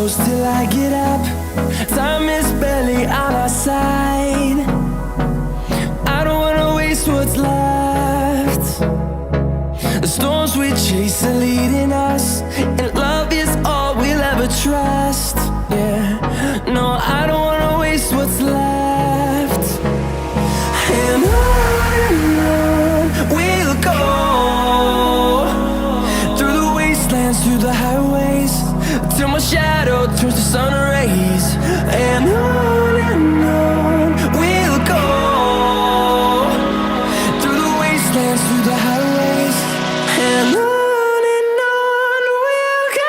close till I get up. Time is barely on our side. I don't wanna waste what's left. The storms we chase are leading us, and love is all we'll ever trust. Yeah, no, I don't wanna waste what's left. And on we'll go, through the wastelands, through the highways, till my shadow turns to sun rays. And on we'll go, through the wastelands, through the highways, and on we'll go.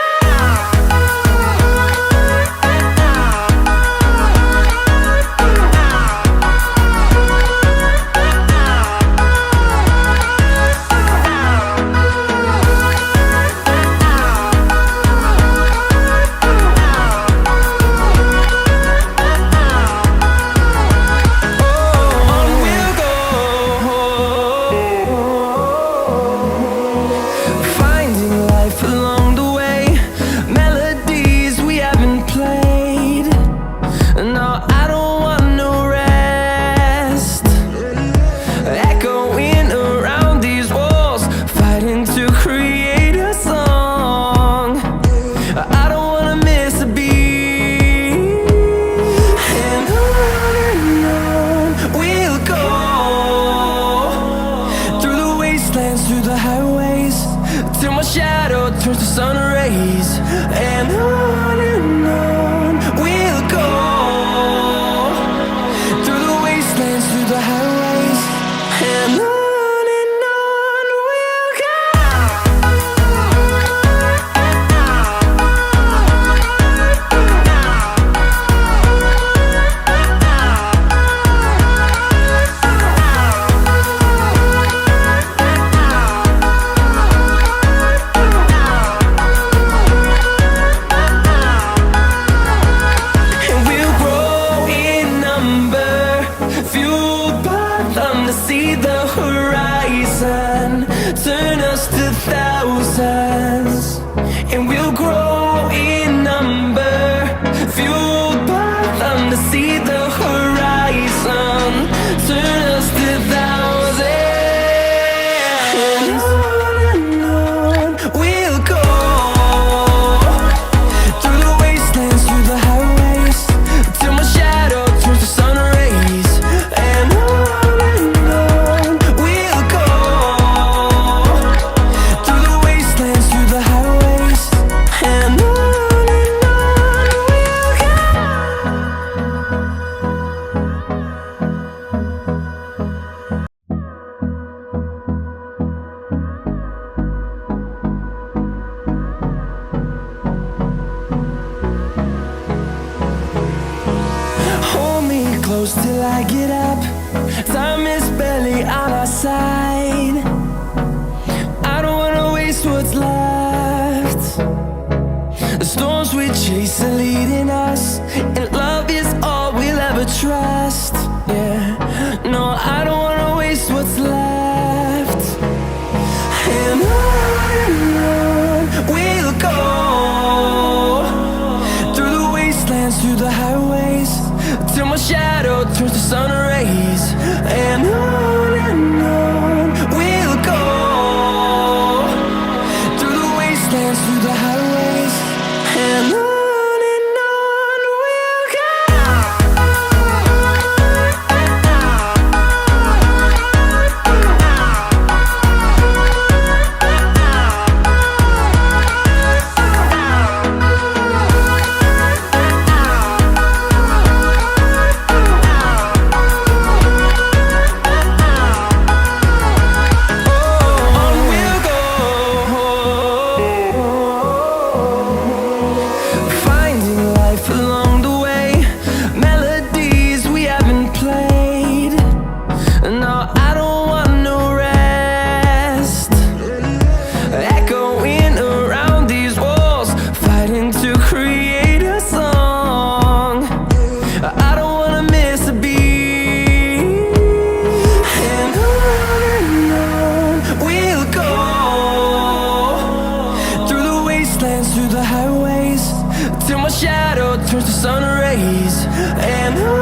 Through the highways, till my shadow turns to sun rays. And on we'll go, through the wastelands, through the highways, and on we'll go. See the horizon turn us to thousands, and we'll grow in number, fueled by them to see the horizon turn us to thousands. And on we'll go, through the wastelands, through the highways, till my shadow turns to sun rays. And close till I get up. Time is barely on our side. I don't wanna waste what's left. The storms we chase are leading us, and love is all we'll ever trust. Yeah, no, I don't wanna waste what's left. And on we'll go, through the wastelands, through the highways, till my shadow turns to sun rays. And on we'll go, through the wastelands, through the highways, and on. till my shadow turns to sun rays. And